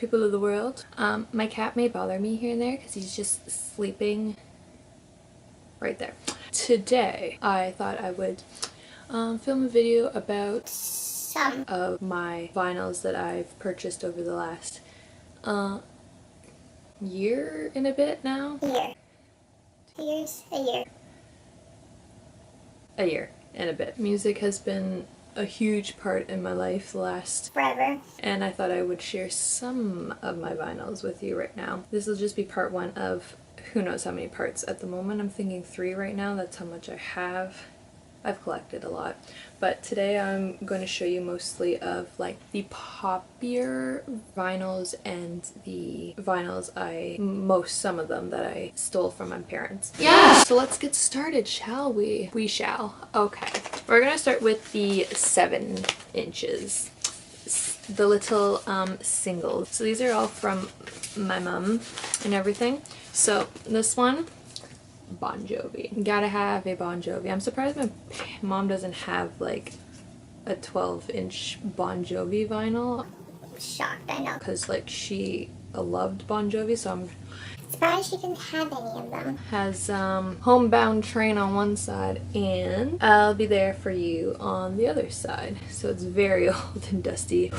people of the world. My cat may bother me here and there because he's just sleeping right there. Today I thought I would film a video about some of my vinyls that I've purchased over the last year and a bit now. A year and a bit. Music has been a huge part in my life the last forever, and I thought I would share some of my vinyls with you right now. This will just be part one of who knows how many parts. At the moment I'm thinking 3 right now. That's how much I have. I've collected a lot, but today I'm going to show you mostly of like the poppier vinyls and the vinyls some of them that I stole from my parents. Yeah! So let's get started, shall we? We shall. Okay. We're gonna start with the 7 inches. The little singles. So these are all from my mom and everything. So this one, Bon Jovi. Gotta have a Bon Jovi. I'm surprised my mom doesn't have like a 12-inch Bon Jovi vinyl. I'm shocked, I know. Because like she loved Bon Jovi, so I'm surprised she didn't have any of them. Has Homebound Train on one side and I'll Be There For You on the other side. So it's very old and dusty.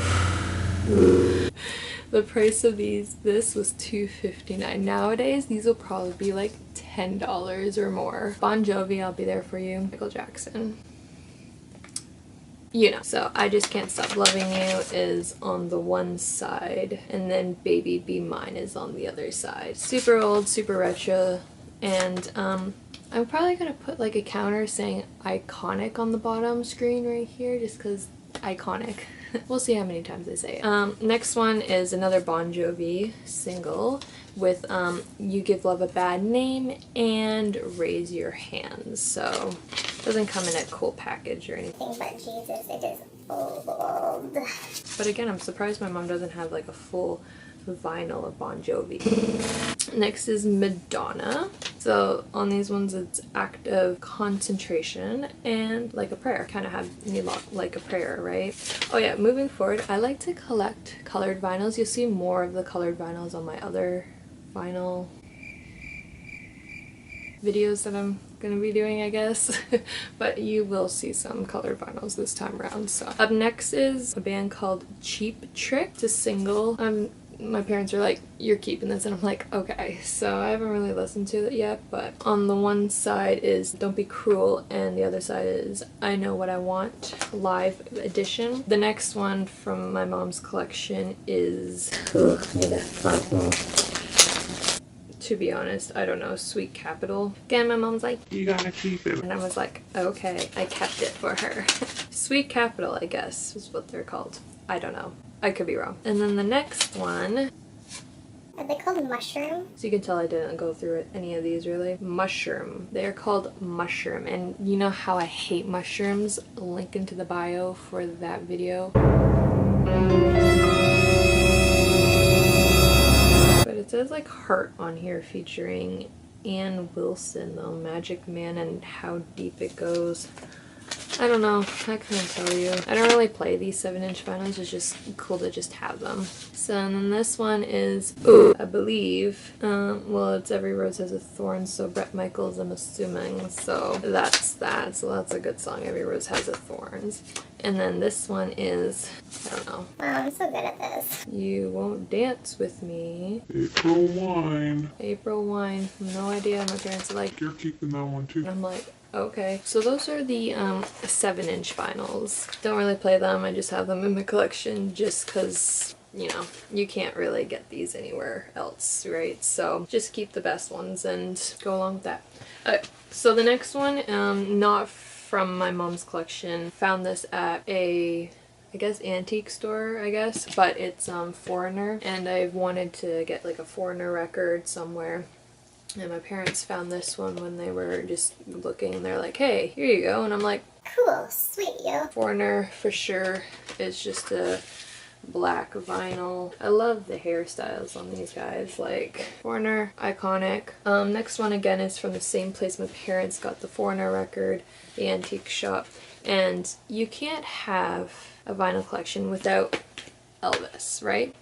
The price of this was $2.59. Nowadays these will probably be like $10 or more. Bon Jovi, I'll Be There For You. Michael Jackson. You know. So I Just Can't Stop Loving You is on the one side, and then Baby Be Mine is on the other side. Super old, super retro, and I'm probably gonna put like a counter saying iconic on the bottom screen right here, just because iconic. We'll see how many times I say it. Next one is another Bon Jovi single with You Give Love a Bad Name and Raise Your Hands. So it doesn't come in a cool package or anything. But Jesus, it is old. But again, I'm surprised my mom doesn't have like a full vinyl of Bon Jovi. Next is Madonna. So on these ones it's Act of Concentration and Like a Prayer. Kind of have Like a Prayer, right? Oh yeah, moving forward, I like to collect colored vinyls. You'll see more of the colored vinyls on my other vinyl videos that I'm gonna be doing, I guess. But you will see some colored vinyls this time around. So up next is a band called Cheap Trick. It's a single. My parents are like, you're keeping this, and I'm like, okay. So I haven't really listened to it yet, but on the one side is Don't Be Cruel and the other side is I Know What I Want live edition. The next one from my mom's collection is, to be honest, I don't know, Sweet Capital. Again, my mom's like, you gotta keep it. And I was like, okay, I kept it for her. Sweet Capital, I guess, is what they're called. I don't know. I could be wrong. And then the next one. Are they called Mushroom? So you can tell I didn't go through any of these really. Mushroom. They are called Mushroom. And you know how I hate mushrooms? Link into the bio for that video. But it says like Heart on here featuring Ann Wilson though. Magic Man and How Deep It Goes. I don't know, I couldn't tell you. I don't really play these 7-inch vinyls, it's just cool to just have them. So and then this one is, I believe, well it's Every Rose Has a Thorn, so Bret Michaels I'm assuming, so that's that. So that's a good song, Every Rose Has a Thorns. And then this one is, I don't know. Wow, I'm so good at this. You Won't Dance With Me. April Wine. April Wine, no idea, my parents are like, you're keeping that one too. and I'm like, okay. So those are the 7-inch vinyls. Don't really play them, I just have them in my collection just because, you know, you can't really get these anywhere else, right? So just keep the best ones and go along with that. So the next one, not from my mom's collection, found this at a, I guess, antique store, I guess, but it's Foreigner, and I've wanted to get like a Foreigner record somewhere. And my parents found this one when they were just looking, and they're like, hey, here you go. And I'm like, cool, sweet, yo. Foreigner for sure. It's just a black vinyl. I love the hairstyles on these guys. Like, Foreigner, iconic. Next one again is from the same place my parents got the Foreigner record, the antique shop. And you can't have a vinyl collection without Elvis, right?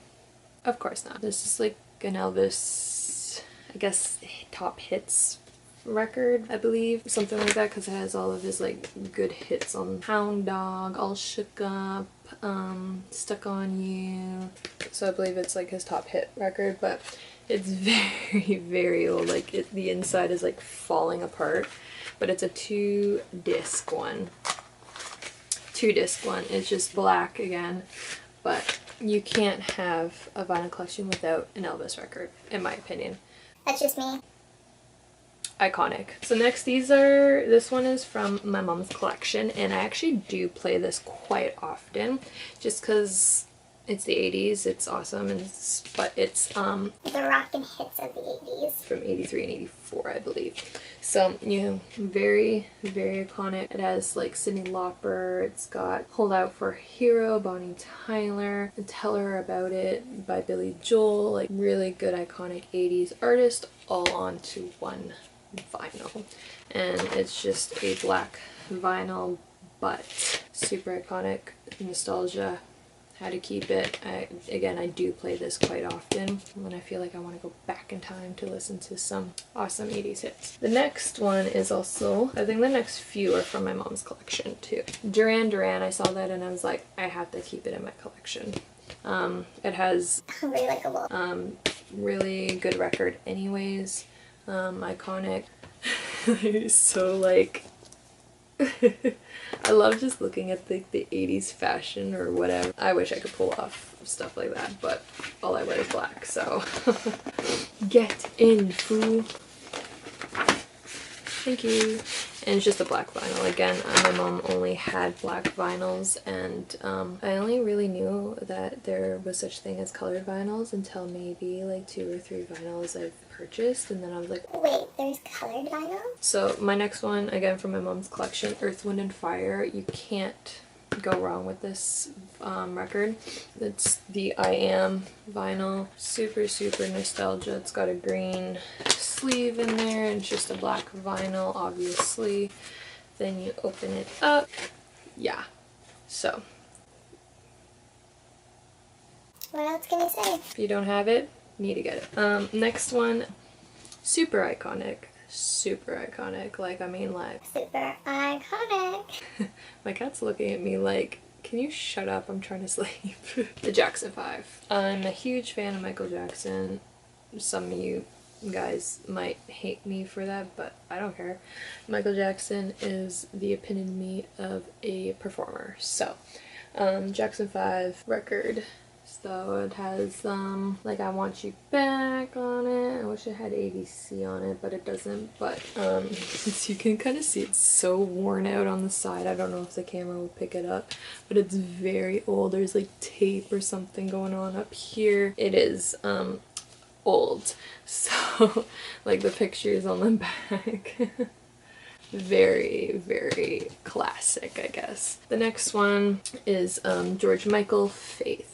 Of course not. This is like an Elvis, I guess, top hits record, I believe, something like that, because it has all of his like good hits on Hound Dog, All Shook Up, Stuck on You. So I believe it's like his top hit record, but it's very, very old. Like the inside is like falling apart, but it's a 2-disc one. 2-disc one. It's just black again, but you can't have a vinyl collection without an Elvis record, in my opinion. That's just me. Iconic. So next, this one is from my mom's collection, and I actually do play this quite often just because it's the 80s, it's awesome, and but it's the rockin' hits of the 80s. From 83 and 84, I believe. So, you know, very, very iconic. It has like Cyndi Lauper, it's got Hold Out for a Hero, Bonnie Tyler, and Tell Her About It by Billy Joel. Like really good iconic 80s artist all onto one vinyl. And it's just a black vinyl, but super iconic, nostalgia. How to keep it. I do play this quite often when I feel like I want to go back in time to listen to some awesome 80s hits. The next one is also, I think the next few are from my mom's collection too. Duran Duran, I saw that and I was like, I have to keep it in my collection. It has Really likable. Really good record anyways. Iconic. So like I love just looking at the 80s fashion or whatever. I wish I could pull off stuff like that, but all I wear is black, so get in, fool. Thank you. And it's just a black vinyl. Again, my mom only had black vinyls, and I only really knew that there was such thing as colored vinyls until maybe like 2 or 3 vinyls I've purchased, and then I was like, wait, there's colored vinyl? So my next one, again from my mom's collection, Earth, Wind and Fire. You can't go wrong with this record. It's the I Am vinyl. Super, super nostalgia. It's got a green sleeve in there and it's just a black vinyl, obviously. Then you open it up. Yeah. So. What else can I say? If you don't have it, you need to get it. Next one, super iconic. Super iconic. Like, I mean, like. Super iconic. My cat's looking at me like, can you shut up? I'm trying to sleep. The Jackson 5. I'm a huge fan of Michael Jackson. Some of you guys might hate me for that, but I don't care. Michael Jackson is the epitome of a performer. So, Jackson 5 record. So it has like I Want You Back on it. I wish it had ABC on it, but it doesn't. But as you can kind of see, it's so worn out on the side. I don't know if the camera will pick it up, but it's very old. There's like tape or something going on up here. It is old. So like the pictures on the back. Very, very classic, I guess. The next one is George Michael, Faith.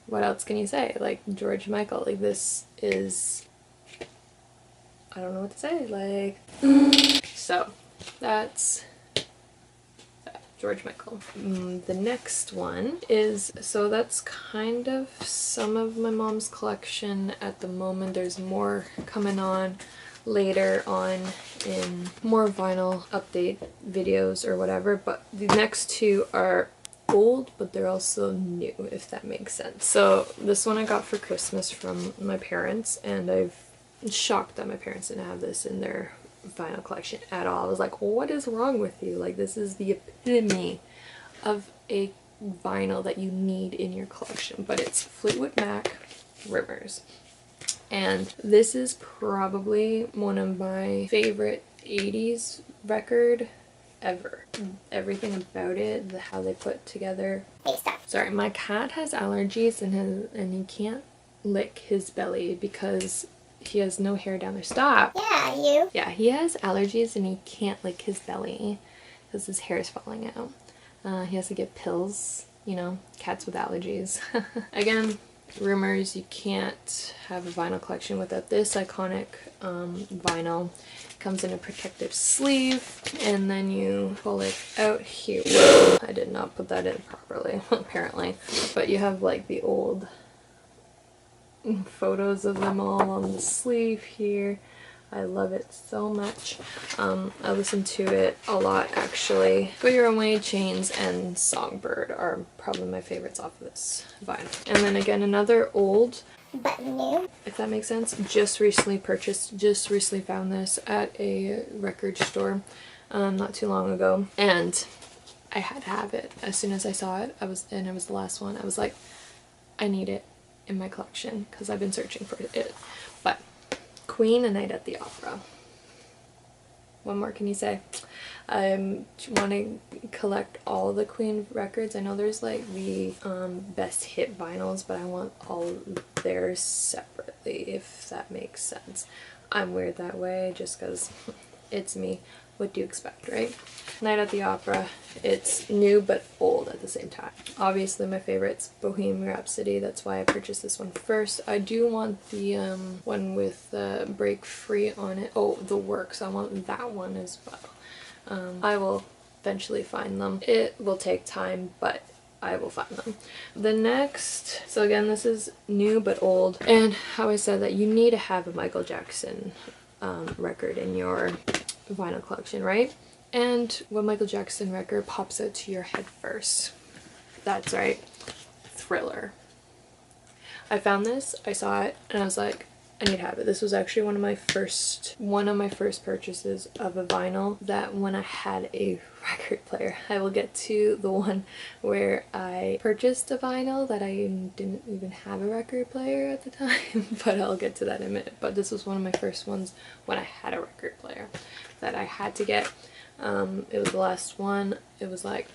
What else can you say? Like, George Michael, like, this is, I don't know what to say, like, so that's George Michael. The next one is, so that's kind of some of my mom's collection at the moment. There's more coming on later on in more vinyl update videos or whatever, but the next two are old, but they're also new, if that makes sense. So this one I got for Christmas from my parents, and I'm shocked that my parents didn't have this in their vinyl collection at all. I was like, what is wrong with you? Like, this is the epitome of a vinyl that you need in your collection. But it's Fleetwood Mac, Rivers. And this is probably one of my favorite 80s record ever. Everything about it, how they put together. Hey, stop. Sorry, my cat has allergies and he can't lick his belly because he has no hair down there. Stop! Yeah, you. Yeah, he has allergies and he can't lick his belly because his hair is falling out. He has to get pills, you know, cats with allergies. Again, rumors you can't have a vinyl collection without this iconic vinyl. It comes in a protective sleeve, and then you pull it out here. Whoa, I did not put that in properly, apparently. But you have like the old photos of them all on the sleeve here. I love it so much. I listen to it a lot actually. Go Your Own Way, Chains, and Songbird are probably my favorites off of this vinyl. And then again, another old, but new, if that makes sense, just recently purchased, just recently found this at a record store not too long ago, and I had to have it. As soon as I saw it, it was the last one, I was like, I need it in my collection because I've been searching for it. But Queen, A Night at the Opera. What more can you say? I want to collect all the Queen records. I know there's like the best hit vinyls, but I want all theirs separately, if that makes sense. I'm weird that way just because it's me. What do you expect, right? Night at the Opera. It's new but old at the same time. Obviously my favorite's Bohemian Rhapsody. That's why I purchased this one first. I do want the one with Break Free on it. Oh, The Works. I want that one as well. I will eventually find them. It will take time, but I will find them. The next, so again, this is new but old. And how I said that you need to have a Michael Jackson record in your vinyl collection, right? And what Michael Jackson record pops out to your head first? That's right, Thriller. I found this, I saw it, and I was like, I need to have it. This was actually one of my first purchases of a vinyl that when I had a record player. I will get to the one where I purchased a vinyl that I didn't even have a record player at the time, but I'll get to that in a minute. But this was one of my first ones when I had a record player that I had to get. It was the last one. It was like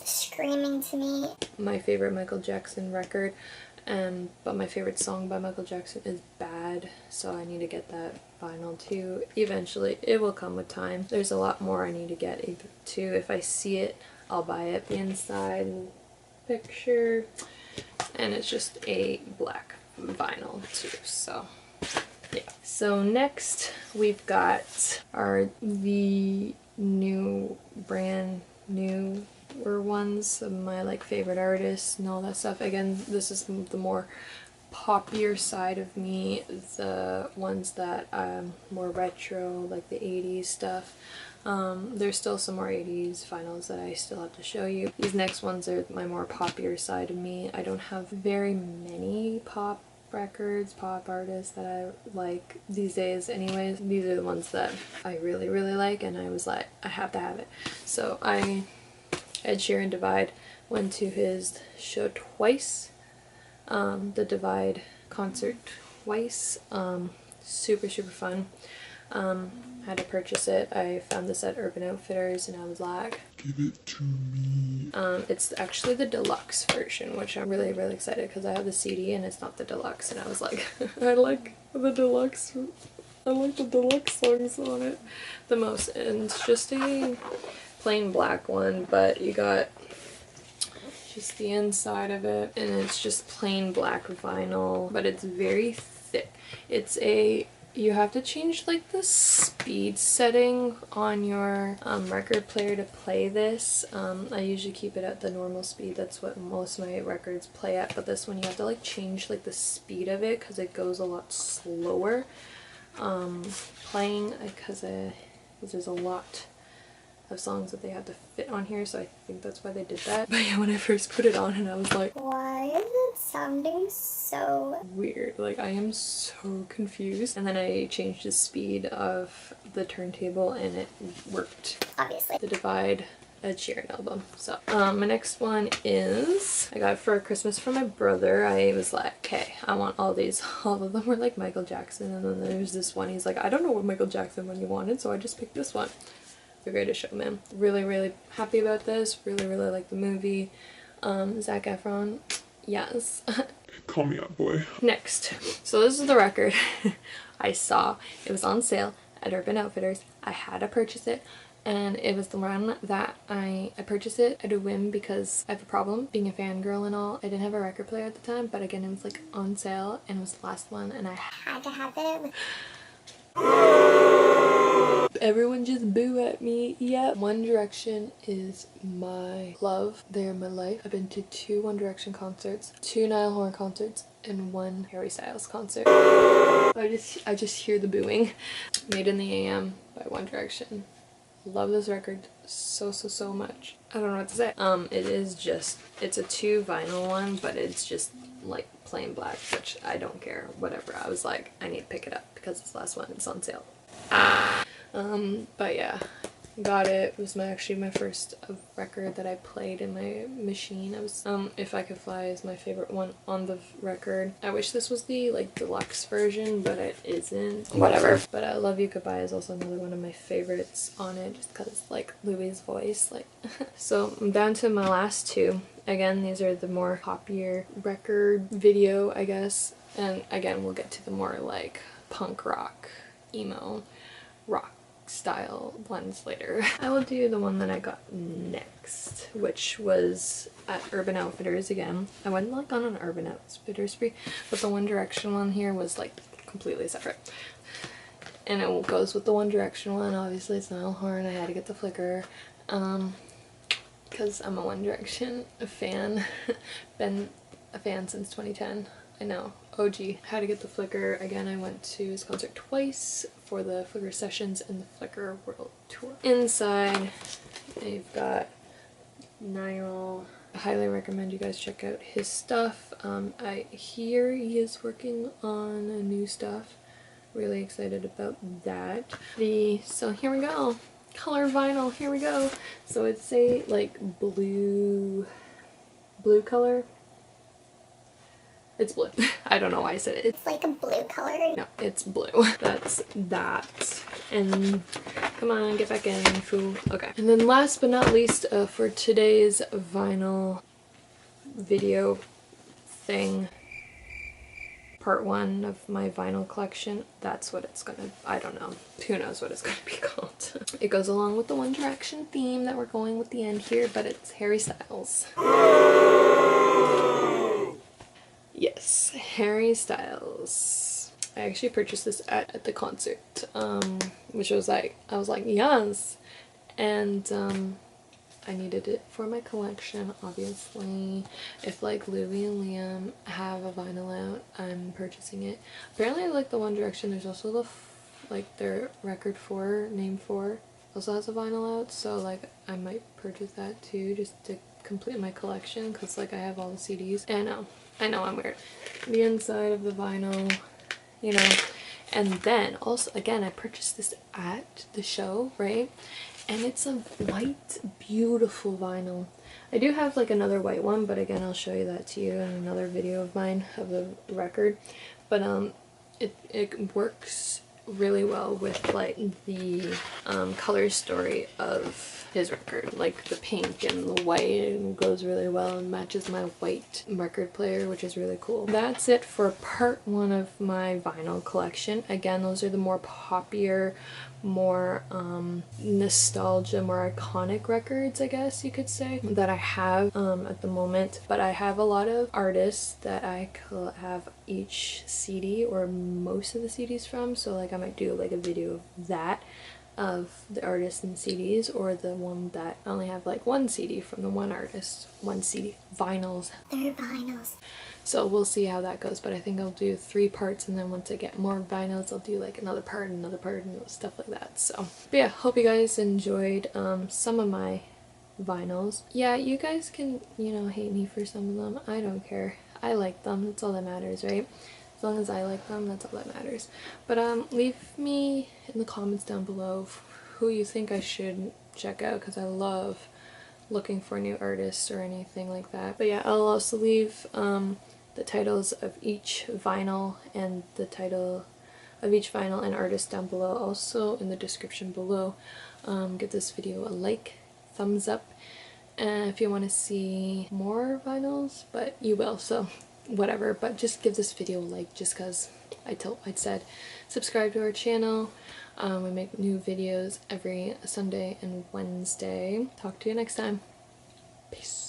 screaming to me. My favorite Michael Jackson record. But my favorite song by Michael Jackson is Bad, so I need to get that vinyl too. Eventually, it will come with time. There's a lot more I need to get too. If I see it, I'll buy it. The inside picture, and it's just a black vinyl too, so yeah. So next we've got the brand new ones of my like favorite artists and all that stuff. Again, this is the more poppier side of me, the ones that more retro, like the 80s stuff. There's still some more 80s vinyls that I still have to show you. These next ones are my more poppier side of me. I don't have very many pop records, pop artists that I like these days anyways. These are the ones that I really like, and I was like, I have to have it. So Ed Sheeran Divide went to his show twice, the Divide concert twice. Super fun. Had to purchase it. I found this at Urban Outfitters and I was like, give it to me. It's actually the deluxe version, which I'm really excited because I have the CD and it's not the deluxe, and I was like, I like the deluxe. I like the deluxe songs on it the most, and it's just a plain black one, but you got just the inside of it, and it's just plain black vinyl, but it's very thick. You have to change like the speed setting on your record player to play this. I usually keep it at the normal speed. That's what most of my records play at, but this one you have to like change like the speed of it because it goes a lot slower playing, because there's a lot of songs that they have to fit on here, so I think that's why they did that. But yeah, when I first put it on and I was like, why is it sounding so weird? Like, I am so confused. And then I changed the speed of the turntable and it worked. obviously? The Divide Ed Sheeran album. So my next one is, I got it for Christmas from my brother. I was like, okay, I want all these. All of them were like Michael Jackson, and then there's this one, he's like, I don't know what Michael Jackson one you wanted, so I just picked this one. The Greatest Showman. Really happy about this. Really like the movie. Zac Efron, yes. Call me out, boy. Next, so this is the record I saw. It was on sale at Urban Outfitters. I had to purchase it, and it was the one that I purchased it at a whim because I have a problem being a fangirl and all. I didn't have a record player at the time, but again it was like on sale and it was the last one and I had to have it. Everyone just boo at me. Yeah, One Direction is my love. They're my life. I've been to 2 One Direction concerts, 2 Niall Horan concerts, and 1 Harry Styles concert. I just hear the booing. Made in the AM by One Direction. Love this record so much. I don't know what to say. It is just, it's a 2 vinyl one, but it's just like plain black, which I don't care, whatever. I was like, I need to pick it up because it's the last one, it's on sale. But yeah, got it. It was actually my first record that I played in my machine. I was, If I Could Fly is my favorite one on the record. I wish this was the like deluxe version, but it isn't. Whatever. But I Love You Goodbye is also another one of my favorites on it, just because like Louis' voice, like. So I'm down to my last 2. Again, these are the more poppier record video, I guess. And again, we'll get to the more like punk rock, emo, rock style ones later. I will do the one that I got next, which was at Urban Outfitters again. I went like on an Urban Outfitters spree, but the One Direction one here was like completely separate. And it goes with the One Direction one. Obviously it's Niall Horan. I had to get the flicker because I'm a One Direction fan. Been a fan since 2010. I know, OG. Had to get the flicker. Again, I went to his concert twice for the Flickr Sessions and the Flickr World Tour. Inside, they've got Niall. I highly recommend you guys check out his stuff. I hear he is working on a new stuff. Really excited about that. So here we go. Color vinyl, here we go. So it's a like blue color. It's blue. I don't know why I said it. It's like a blue color. No, it's blue. That's that. And come on, get back in, fool. Okay. And then last but not least, for today's vinyl video thing, part 1 of my vinyl collection. That's what it's gonna, I don't know. Who knows what it's gonna be called. It goes along with the One Direction theme that we're going with the end here, but it's Harry Styles. Yes, Harry Styles. I actually purchased this at the concert, which was like, I was like, yes! And I needed it for my collection, obviously. If like Louis and Liam have a vinyl out, I'm purchasing it. Apparently like the One Direction, there's also the, like their record 4, name 4, also has a vinyl out, so like I might purchase that too, just to complete my collection, because like I have all the CDs. And I know I'm weird. The inside of the vinyl, you know. And then also, again, I purchased this at the show, right? And it's a white, beautiful vinyl. I do have like another white one, but again, I'll show you that to you in another video of mine, of the record. But it works really well with like the color story of his record, like the pink and the white, and goes really well and matches my white record player, which is really cool. That's it for part 1 of my vinyl collection. Again, those are the more poppier, more nostalgia, more iconic records, I guess you could say, that I have at the moment. But I have a lot of artists that I could have each CD or most of the CDs from, so like I might do like a video of that, of the artists and CDs, or the one that I only have like 1 CD from the one artist, 1 CD. Vinyls. They're vinyls. So we'll see how that goes, but I think I'll do 3 parts, and then once I get more vinyls, I'll do like another part, and stuff like that. So, but yeah, hope you guys enjoyed some of my vinyls. Yeah, you guys can, you know, hate me for some of them. I don't care. I like them. That's all that matters, right? As long as I like them, that's all that matters. But leave me in the comments down below who you think I should check out, because I love looking for new artists or anything like that. But yeah, I'll also leave the titles of each vinyl and the title of each vinyl and artist down below, also in the description below. Give this video a like, thumbs up, and if you want to see more vinyls, but you will, so whatever. But just give this video a like, just because I said subscribe to our channel. We make new videos every Sunday and Wednesday. Talk to you next time. Peace.